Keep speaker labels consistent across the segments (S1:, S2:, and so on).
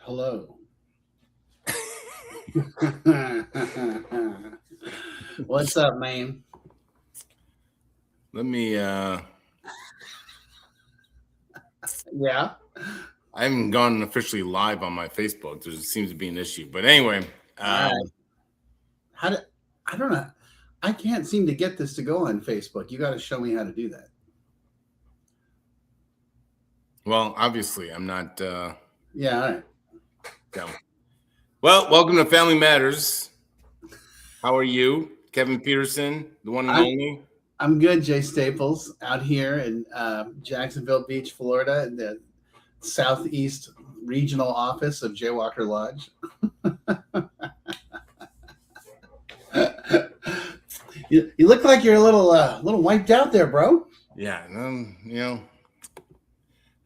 S1: Hello. What's up, man?
S2: Let me
S1: Yeah.
S2: I haven't gone officially live on my Facebook. There seems to be an issue. But anyway,
S1: All right. How do I don't know. I can't seem to get this to go on Facebook. You got to show me how to do that.
S2: well, obviously I'm not
S1: Yeah. All right.
S2: no. Well, welcome to Family Matters. How are you? Kevin Peterson, the one and
S1: I'm
S2: only.
S1: I'm good, Jay Staples, out here in Jacksonville Beach, Florida, in the southeast regional office of Jaywalker Lodge. You look like you're a little wiped out there, bro.
S2: Yeah,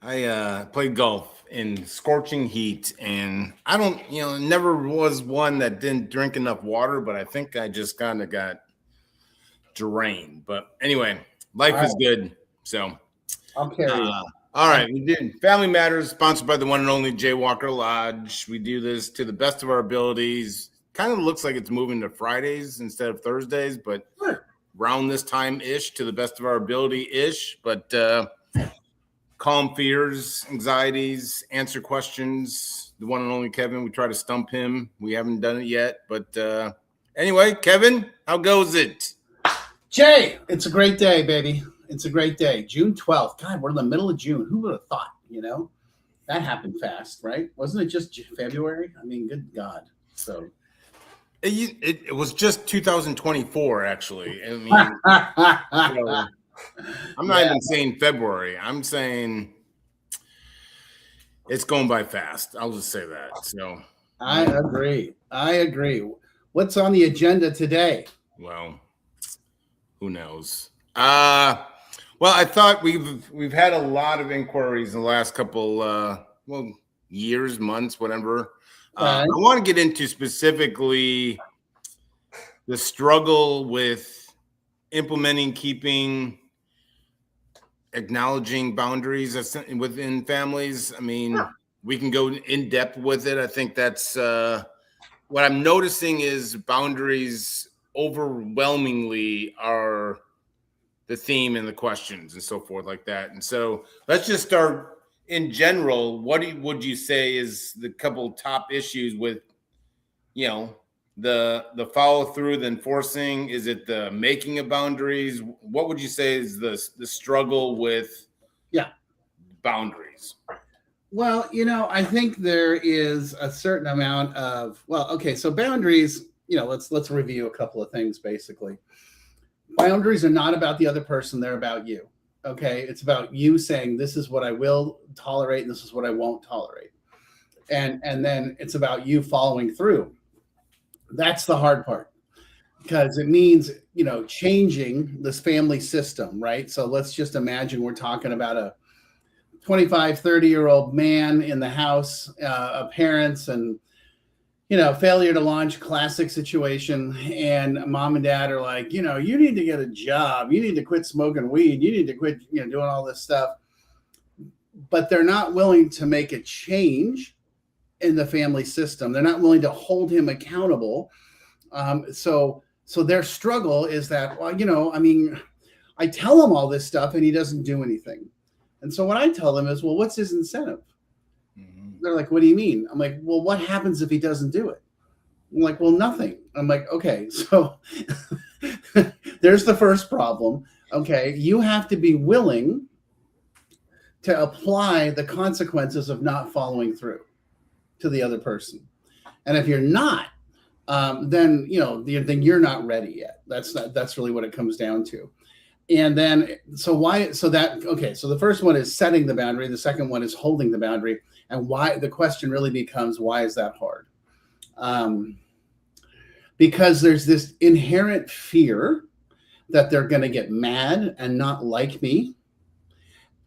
S2: I played golf in scorching heat, and I don't, never was one that didn't drink enough water, but I think I just kind of got drained. But anyway, life
S1: All
S2: is
S1: right,
S2: good. So,
S1: I'll carry you.
S2: all right, we did Family Matters, sponsored by the one and only Jaywalker Lodge. We do this to the best of our abilities. Kind of looks like it's moving to Fridays instead of Thursdays, but
S1: Sure.
S2: around this time ish, to the best of our ability ish. But calm fears, anxieties, answer questions. The one and only Kevin. We try to stump him. We haven't done it yet, but anyway, Kevin, how goes it?
S1: Jay, it's a great day, baby. It's a great day. June 12th. God, we're in the middle of June. Who would have thought, That happened fast, right? Wasn't it just February? I mean, good God. So
S2: It was just 2024, actually. I mean, I'm not even saying February. I'm saying it's going by fast. I'll just say that. So
S1: I agree. I agree. What's on the agenda today?
S2: well, who knows? Well, I thought we've had a lot of inquiries in the last couple years, months, whatever. I want to get into specifically the struggle with implementing, keeping, acknowledging boundaries within families. I mean, we can go in depth with it. I think that's what I'm noticing is boundaries overwhelmingly are the theme and the questions and so forth like that. And so let's just start in general. What would you say is the couple top issues with, the follow through, the enforcing? Is it the making of boundaries? What would you say is the struggle with boundaries?
S1: Well, I think there is a certain amount of so boundaries, let's review a couple of things basically. Boundaries are not about the other person, they're about you. Okay? It's about you saying this is what I will tolerate and this is what I won't tolerate. And then it's about you following through. That's the hard part because it means, changing this family system, right? So let's just imagine we're talking about a 25, 30-year-old man in the house, parents and, failure to launch, classic situation. And mom and dad are like, you need to get a job. You need to quit smoking weed. You need to quit, doing all this stuff. But they're not willing to make a change in the family system. They're not willing to hold him accountable. So their struggle is that, I tell him all this stuff and he doesn't do anything. And so what I tell them is, well, what's his incentive? Mm-hmm. They're like, what do you mean? I'm like, well, what happens if he doesn't do it? I'm like, well, nothing. I'm like, okay, so there's the first problem. Okay, you have to be willing to apply the consequences of not following through to the other person. And if you're not, then you're not ready yet. That's really what it comes down to. And then, so the first one is setting the boundary. The second one is holding the boundary. And why the question really becomes, why is that hard? Because there's this inherent fear that they're going to get mad and not like me,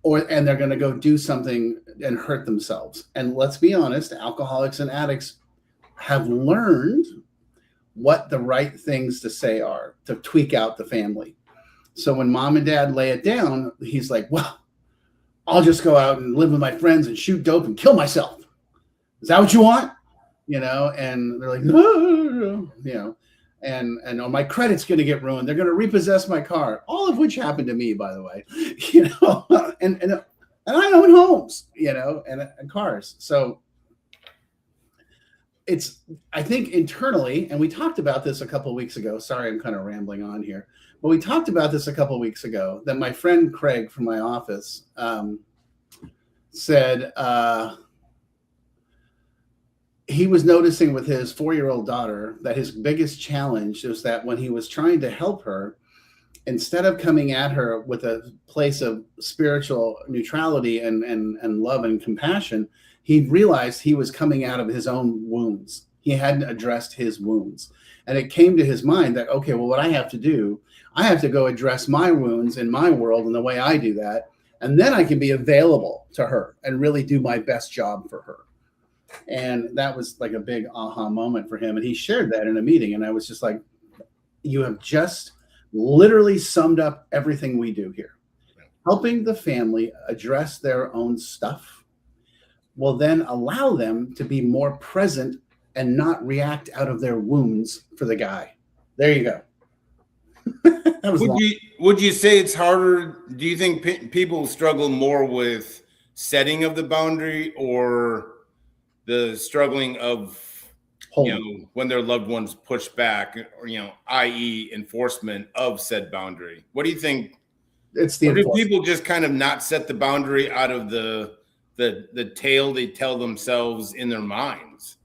S1: and they're going to go do something and hurt themselves. And let's be honest, alcoholics and addicts have learned what the right things to say are to tweak out the family. So when mom and dad lay it down, he's like, well, I'll just go out and live with my friends and shoot dope and kill myself. Is that what you want? And they're like, no, and oh, my credit's going to get ruined. They're going to repossess my car, all of which happened to me, by the way, and I own homes, and cars. So I think internally, and we talked about this a couple of weeks ago. Sorry, I'm kind of rambling on here, but we talked about this a couple of weeks ago that my friend Craig from my office said, he was noticing with his 4-year-old daughter that his biggest challenge is that when he was trying to help her, instead of coming at her with a place of spiritual neutrality and love and compassion, he realized he was coming out of his own wounds. He hadn't addressed his wounds. And it came to his mind that, okay, well, what I have to do, I have to go address my wounds in my world and the way I do that. And then I can be available to her and really do my best job for her. And that was like a big aha moment for him. And he shared that in a meeting. And I was just like, you have just literally summed up everything we do here. Helping the family address their own stuff will then allow them to be more present and not react out of their wounds for the guy. There you go.
S2: Would you say it's harder? Do you think people struggle more with setting of the boundary or the struggling of, when their loved ones push back, or, i.e. enforcement of said boundary? What do you think?
S1: It's the
S2: do people just kind of not set the boundary out of the tale they tell themselves in their minds?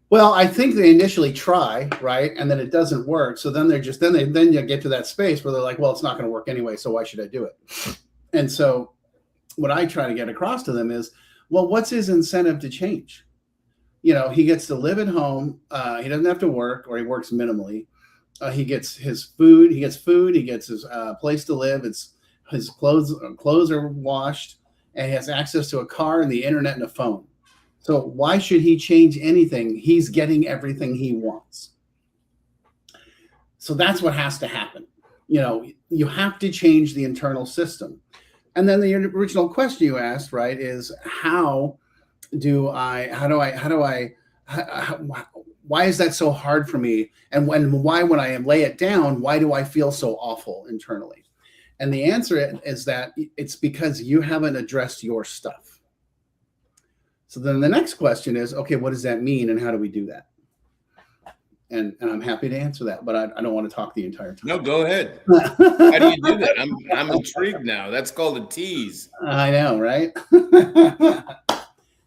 S1: Well, I think they initially try, right? And then it doesn't work. So then then you get to that space where they're like, well, it's not going to work anyway, so why should I do it? And so what I try to get across to them is, well, what's his incentive to change? He gets to live at home. He doesn't have to work, or he works minimally. He gets his food. He gets his place to live. His clothes are washed, and he has access to a car and the internet and a phone. So why should he change anything? He's getting everything he wants. So that's what has to happen. You have to change the internal system. And then the original question you asked, right, is why is that so hard for me? And why, when I lay it down, why do I feel so awful internally? And the answer is that it's because you haven't addressed your stuff. So then the next question is, okay, what does that mean? And how do we do that? And I'm happy to answer that, but I don't want to talk the entire time.
S2: No, go ahead. How do you do that? I'm intrigued now. That's called a tease.
S1: I know, right?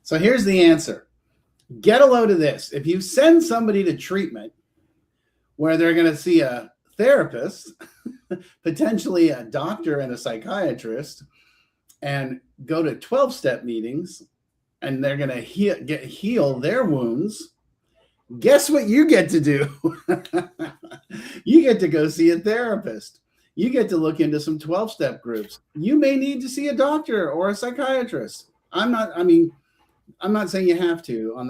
S1: So here's the answer. Get a load of this. If you send somebody to treatment where they're going to see a therapist, potentially a doctor and a psychiatrist, and go to 12-step meetings, and they're going to heal their wounds, guess what you get to do? You get to go see a therapist. You get to look into some 12-step groups. You may need to see a doctor or a psychiatrist. I'm not saying you have to. I'm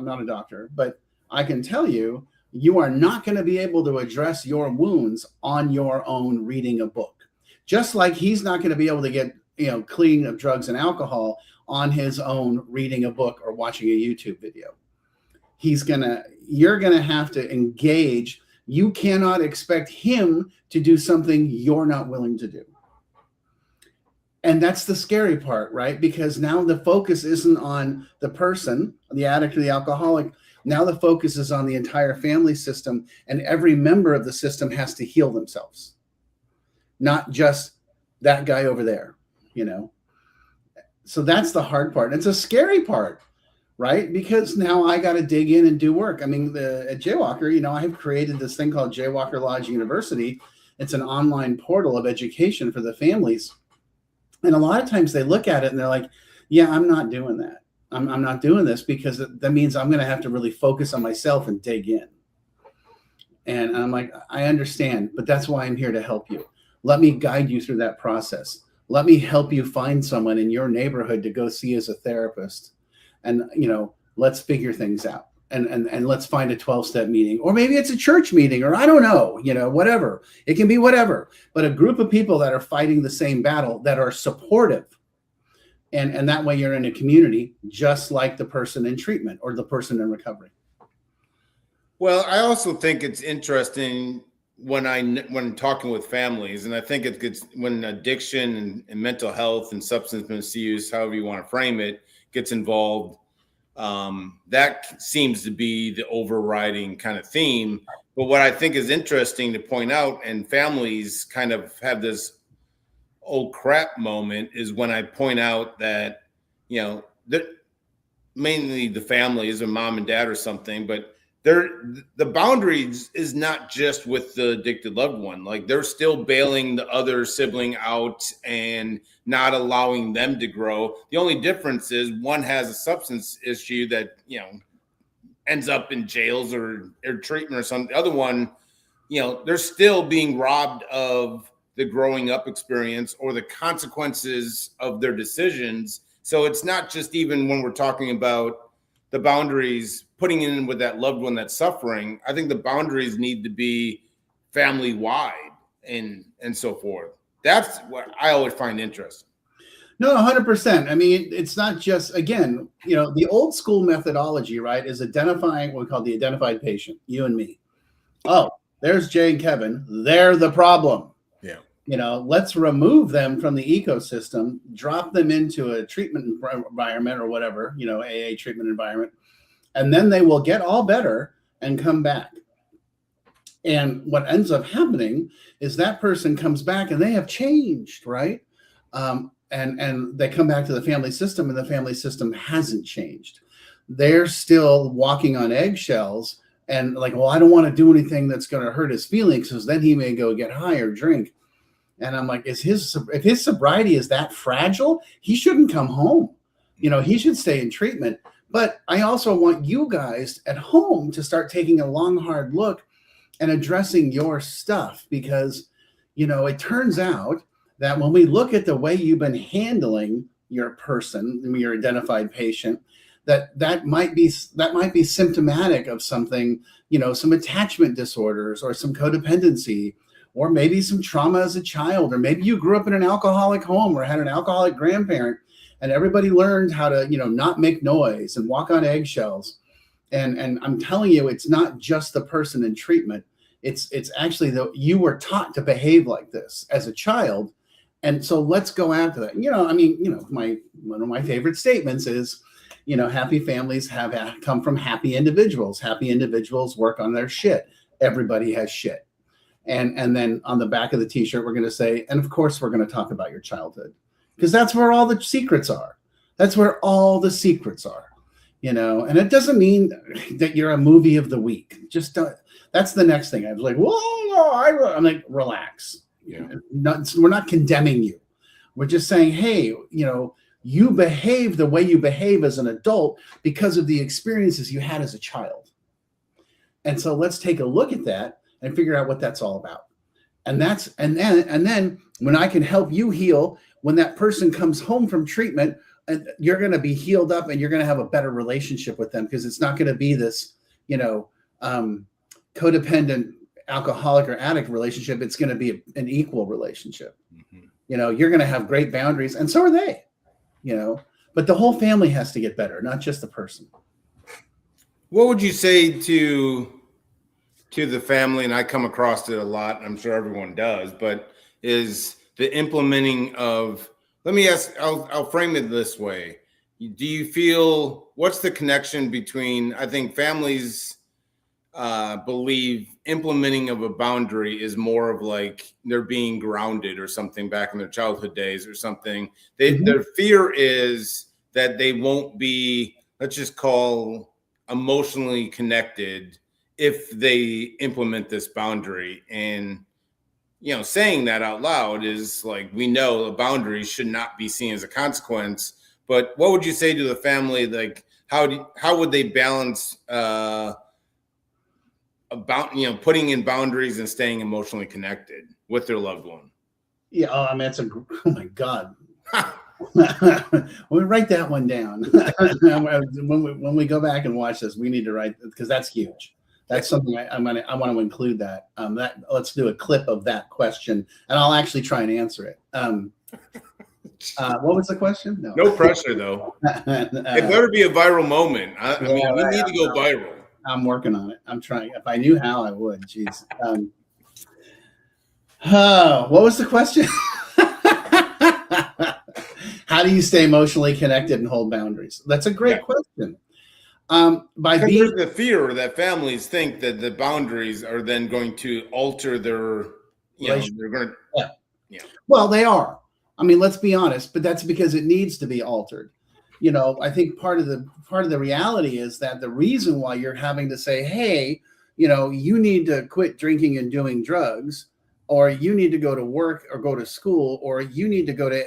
S1: not a doctor, but I can tell you, you are not going to be able to address your wounds on your own reading a book. Just like he's not going to be able to get clean of drugs and alcohol on his own reading a book or watching a YouTube video. You're going to have to engage. You cannot expect him to do something you're not willing to do. And that's the scary part, right? Because now the focus isn't on the person, the addict or the alcoholic. Now the focus is on the entire family system, and every member of the system has to heal themselves. Not just that guy over there, So that's the hard part. It's a scary part, right? Because now I got to dig in and do work. I mean, at Jaywalker, I have created this thing called Jaywalker Lodge University. It's an online portal of education for the families. And a lot of times they look at it and they're like, yeah, I'm not doing that. I'm not doing this because that means I'm going to have to really focus on myself and dig in. And I'm like, I understand, but that's why I'm here to help you. Let me guide you through that process. Let me help you find someone in your neighborhood to go see as a therapist. And, let's figure things out. And let's find a 12-step meeting, or maybe it's a church meeting, or I don't know, whatever. It can be whatever, but a group of people that are fighting the same battle, that are supportive, And that way you're in a community just like the person in treatment or the person in recovery.
S2: Well, I also think it's interesting when talking with families, and I think it gets when addiction and mental health and substance misuse, however you want to frame it, gets involved. That seems to be the overriding kind of theme. But what I think is interesting to point out, and families kind of have this oh crap moment, is when I point out that, that mainly the family is a mom and dad or something, but the boundaries is not just with the addicted loved one. Like, they're still bailing the other sibling out and not allowing them to grow. The only difference is one has a substance issue that, ends up in jails or treatment or something. The other one, they're still being robbed of the growing up experience or the consequences of their decisions. So it's not just, even when we're talking about the boundaries, putting in with that loved one that's suffering, I think the boundaries need to be family wide and so forth. That's what I always find interesting.
S1: No, 100%. I mean, it's not just, again, the old school methodology, right, is identifying what we call the identified patient, you and me. Oh, there's Jay and Kevin. They're the problem.
S2: Yeah.
S1: Let's remove them from the ecosystem, drop them into a treatment environment or whatever, AA treatment environment, and then they will get all better and come back. And what ends up happening is that person comes back and they have changed, right? And they come back to the family system, and the family system hasn't changed. They're still walking on eggshells and like, well, I don't want to do anything that's going to hurt his feelings, because then he may go get high or drink. And I'm like, if his sobriety is that fragile, he shouldn't come home. He should stay in treatment. But I also want you guys at home to start taking a long, hard look and addressing your stuff, because, it turns out that when we look at the way you've been handling your person, your identified patient, that might be symptomatic of something, some attachment disorders or some codependency, or maybe some trauma as a child, or maybe you grew up in an alcoholic home or had an alcoholic grandparent, and everybody learned how to, not make noise and walk on eggshells. And I'm telling you, it's not just the person in treatment. It's actually you were taught to behave like this as a child. And so let's go after that. One of my favorite statements is, happy families come from happy individuals. Happy individuals work on their shit. Everybody has shit. And then on the back of the t-shirt, we're going to say, and of course, we're going to talk about your childhood, because that's where all the secrets are. That's where all the secrets are, and it doesn't mean that you're a movie of the week. Just that's the next thing. I was like, whoa, I'm like, relax.
S2: Yeah.
S1: We're not condemning you. We're just saying, hey, you behave the way you behave as an adult because of the experiences you had as a child. And so let's take a look at that and figure out what that's all about. And then when I can help you heal, when that person comes home from treatment, and you're going to be healed up and you're going to have a better relationship with them, because it's not going to be this, codependent alcoholic or addict relationship. It's going to be an equal relationship. Mm-hmm. You're going to have great boundaries, and so are they, but the whole family has to get better, not just the person.
S2: What would you say to the family, and I come across it a lot, and I'm sure everyone does, but is the implementing of, let me ask, I'll frame it this way. Do you feel, what's the connection between, I think families believe implementing of a boundary is more of like they're being grounded or something back in their childhood days or something. Their fear is that they won't be, let's just call, emotionally connected if they implement this boundary. And saying that out loud is like, we know the boundaries should not be seen as a consequence. But what would you say to the family? Like, how would they balance about putting in boundaries and staying emotionally connected with their loved one?
S1: Yeah, oh my God. We'll write that one down. when we go back and watch this, we need to write, because that's huge. That's something I want to include that. Let's do a clip of that question, and I'll actually try and answer it. What was the question? No.
S2: No pressure though. It better be a viral moment. I mean, we need to go viral.
S1: I'm working on it. I'm trying. If I knew how, I would. Jeez. What was the question? How do you stay emotionally connected and hold boundaries? That's a great question. There's
S2: the fear that families think that the boundaries are then going to alter their, they're going to.
S1: Yeah. Well, they are. I mean, let's be honest, but that's because it needs to be altered. I think part of the reality is that the reason why you're having to say, hey, you need to quit drinking and doing drugs, or you need to go to work or go to school, or you need to go to,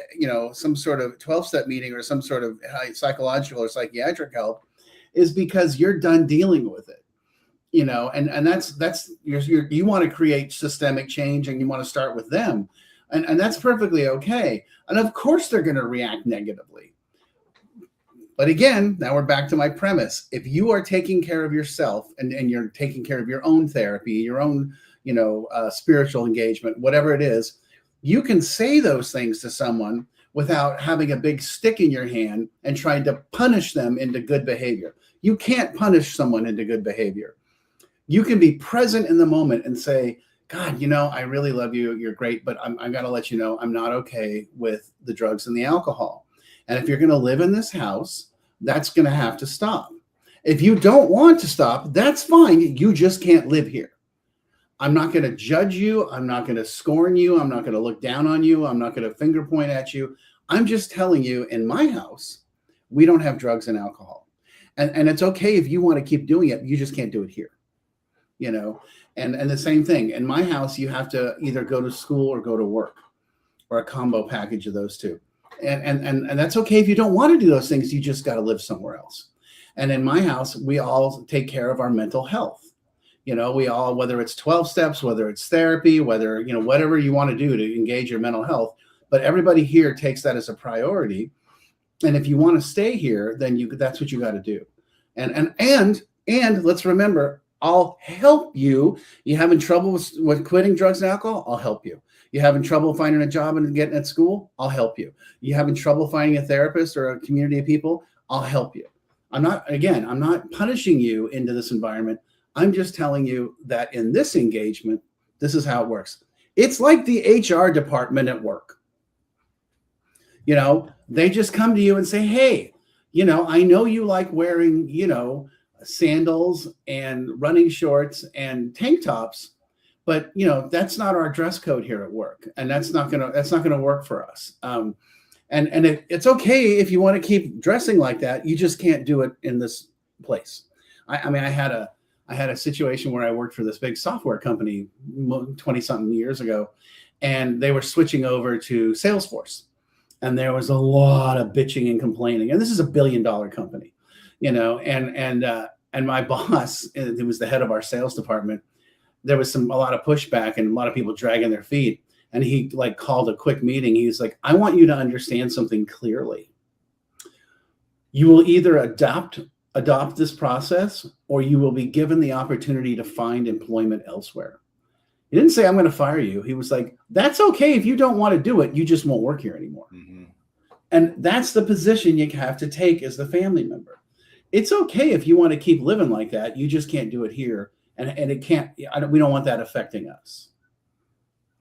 S1: some sort of 12-step meeting or some sort of psychological or psychiatric help, is because you're done dealing with it. And that's you want to create systemic change, and you want to start with them. And that's perfectly okay. And of course they're going to react negatively. But again, now we're back to my premise. If you are taking care of yourself and you're taking care of your own therapy, your own, spiritual engagement, whatever it is, you can say those things to someone without having a big stick in your hand and trying to punish them into good behavior. You can't punish someone into good behavior. You can be present in the moment and say, God, I really love you. You're great, but I'm got to let you know I'm not okay with the drugs and the alcohol. And if you're going to live in this house, that's going to have to stop. If you don't want to stop, that's fine. You just can't live here. I'm not going to judge you. I'm not going to scorn you. I'm not going to look down on you. I'm not going to finger point at you. I'm just telling you, in my house, we don't have drugs and alcohol. And it's okay if you want to keep doing it. You just can't do it here. And the same thing. In my house, you have to either go to school or go to work, or a combo package of those two. And that's okay if you don't want to do those things. You just got to live somewhere else. And in my house, we all take care of our mental health. We all, whether it's 12 steps, whether it's therapy, whether, whatever you want to do to engage your mental health, but everybody here takes that as a priority. And if you want to stay here, then that's what you got to do. And let's remember, I'll help you. You having trouble with quitting drugs and alcohol? I'll help you. You having trouble finding a job and getting at school? I'll help you. You having trouble finding a therapist or a community of people? I'll help you. I'm not punishing you into this environment. I'm just telling you that in this engagement, this is how it works. It's like the HR department at work. They just come to you and say, hey, I know you like wearing, sandals and running shorts and tank tops, but that's not our dress code here at work, and that's not gonna work for us. And it's okay if you want to keep dressing like that. You just can't do it in this place. I mean, I had a situation where I worked for this big software company 20 something years ago, and they were switching over to Salesforce, and there was a lot of bitching and complaining. And this is $1 billion company, and my boss, who was the head of our sales department, there was a lot of pushback and a lot of people dragging their feet. And he called a quick meeting. He was like, I want you to understand something clearly. You will either adopt this process, or you will be given the opportunity to find employment elsewhere. He didn't say, I'm going to fire you. He was like, that's okay. If you don't want to do it, you just won't work here anymore. Mm-hmm. And that's the position you have to take as the family member. It's okay if you want to keep living like that. You just can't do it here. And it can't, we don't want that affecting us.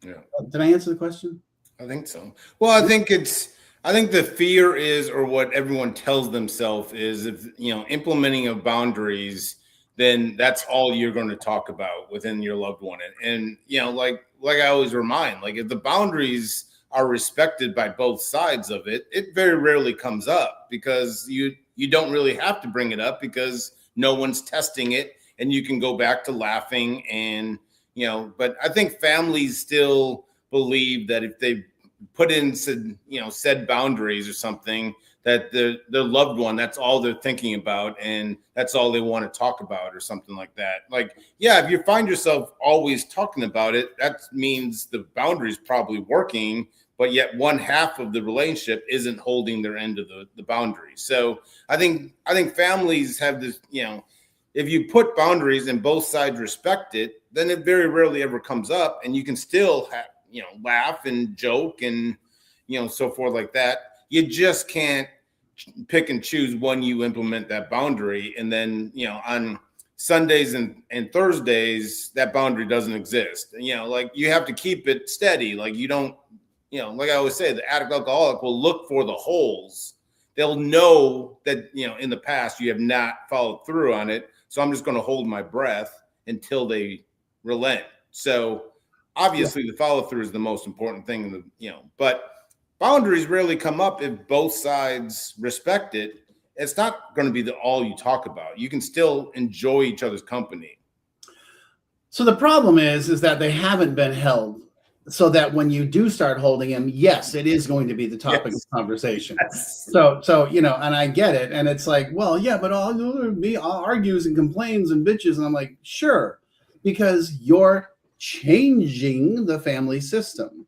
S2: Yeah.
S1: Did I answer the question?
S2: I think so. Well, I think the fear is, or what everyone tells themselves is, if implementing of boundaries, then that's all you're going to talk about within your loved one. And like I always remind, if the boundaries are respected by both sides of it, it very rarely comes up, because you don't really have to bring it up, because no one's testing it, and you can go back to laughing. And but I think families still believe that if they put in said boundaries or something, that their loved one, that's all they're thinking about, and that's all they want to talk about, or something like that. If you find yourself always talking about it, that means the boundary's probably working, but yet one half of the relationship isn't holding their end of the boundary. So I think families have this, if you put boundaries and both sides respect it, then it very rarely ever comes up, and you can still have, laugh and joke and, so forth like that. you just can't pick and choose when you implement that boundary. And then, on Sundays and Thursdays, that boundary doesn't exist. Like you have to keep it steady. Like you don't, like I always say, the addict alcoholic will look for the holes. They'll know that, in the past you have not followed through on it. So I'm just going to hold my breath until they relent. So obviously the follow through is the most important thing but boundaries rarely come up if both sides respect it. It's not going to be all you talk about. You can still enjoy each other's company.
S1: So the problem is that they haven't been held, so that when you do start holding them, yes, it is going to be the topic of conversation. Yes. So and I get it. And it's like, well, yeah, but all me argues and complains and bitches. And I'm like, sure, because you're changing the family system.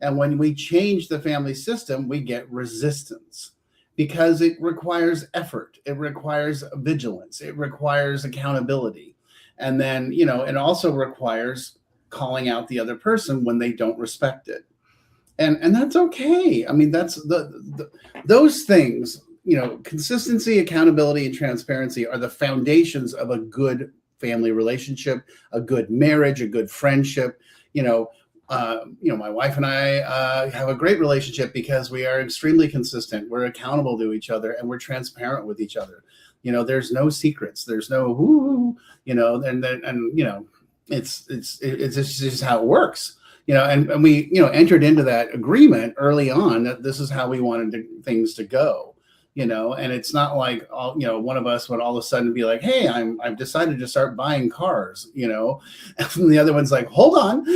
S1: And when we change the family system, we get resistance because it requires effort. It requires vigilance. It requires accountability. And then, it also requires calling out the other person when they don't respect it. And that's okay. I mean, that's those things, consistency, accountability, and transparency are the foundations of a good family relationship, a good marriage, a good friendship. My wife and I have a great relationship because we are extremely consistent. We're accountable to each other and we're transparent with each other. There's no secrets. There's no it's just how it works. And we entered into that agreement early on that this is how we wanted things to go. And it's not like one of us would all of a sudden be like, hey, I've decided to start buying cars, and the other one's like, hold on,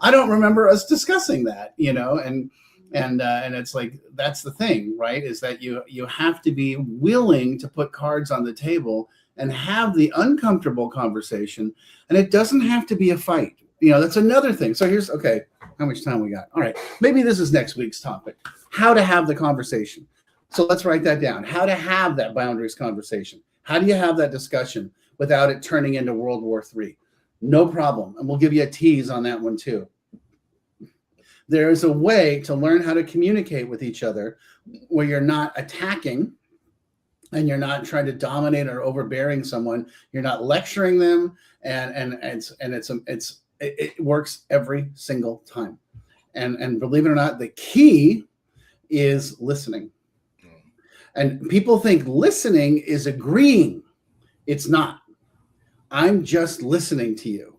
S1: I don't remember us discussing that, and it's like, that's the thing, right? Is that you have to be willing to put cards on the table and have the uncomfortable conversation. And it doesn't have to be a fight. That's another thing. So here's, okay, how much time we got? All right. Maybe this is next week's topic, how to have the conversation. So let's write that down. How to have that boundaries conversation. How do you have that discussion without it turning into World War III? No problem. And we'll give you a tease on that one too. There is a way to learn how to communicate with each other where you're not attacking and you're not trying to dominate or overbearing someone. You're not lecturing them, and it works every single time. And believe it or not, the key is listening. And people think listening is agreeing. It's not. I'm just listening to you.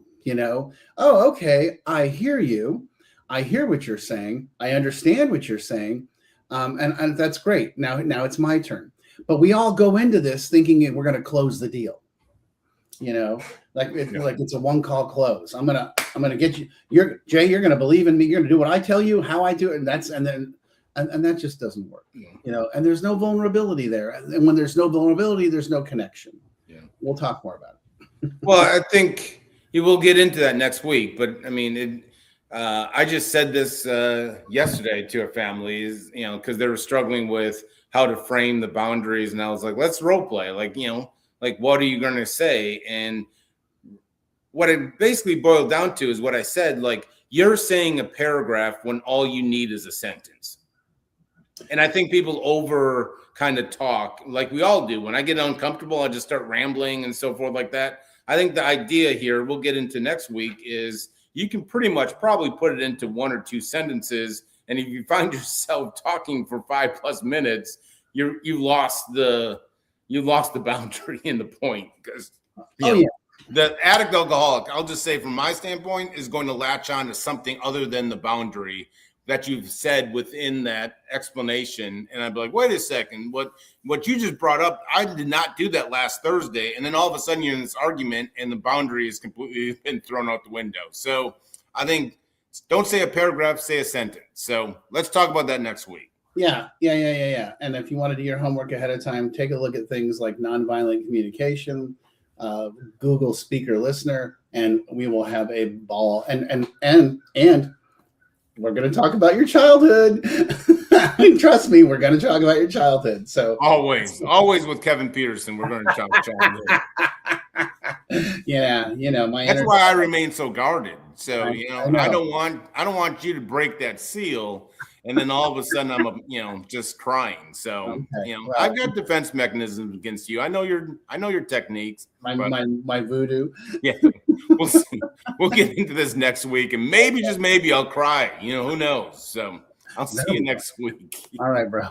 S1: Oh, okay, I hear you. I hear what you're saying. I understand what you're saying. And that's great. Now it's my turn. But we all go into this thinking we're going to close the deal. Like it's a one call close. I'm gonna get you. Jay, you're gonna believe in me. You're gonna do what I tell you, how I do it, and that just doesn't work. And there's no vulnerability there. And when there's no vulnerability, there's no connection. Yeah, we'll talk more about it.
S2: Well, I think you will get into that next week. But I mean, I just said this yesterday to our families, because they were struggling with how to frame the boundaries, and I was like, let's role play. Like, what are you going to say? And what it basically boiled down to is what I said, like, you're saying a paragraph when all you need is a sentence. And I think people over kind of talk like we all do. When I get uncomfortable, I just start rambling and so forth like that. I think the idea here, we'll get into next week, is you can pretty much probably put it into one or two sentences. And if you find yourself talking for 5+ minutes, you lost the boundary and the point, because the addict alcoholic, I'll just say from my standpoint, is going to latch on to something other than the boundary that you've said within that explanation. And I'd be like, wait a second, what you just brought up, I did not do that last Thursday. And then all of a sudden you're in this argument and the boundary is completely been thrown out the window. So I think, don't say a paragraph, say a sentence. So let's talk about that next week.
S1: Yeah. And if you want to do your homework ahead of time, take a look at things like nonviolent communication, Google speaker listener, and we will have a ball. And we're going to talk about your childhood. Trust me, we're going to talk about your childhood. So
S2: always with Kevin Peterson, we're going to talk childhood.
S1: Yeah,
S2: that's why I remain so guarded. So I don't want you to break that seal and then all of a sudden I'm just crying. So
S1: Okay, well,
S2: I've got defense mechanisms against you. I know your techniques.
S1: my voodoo.
S2: Yeah, we'll see. We'll get into this next week, and maybe just maybe I'll cry. Who knows? So I'll see you next week.
S1: All right, bro.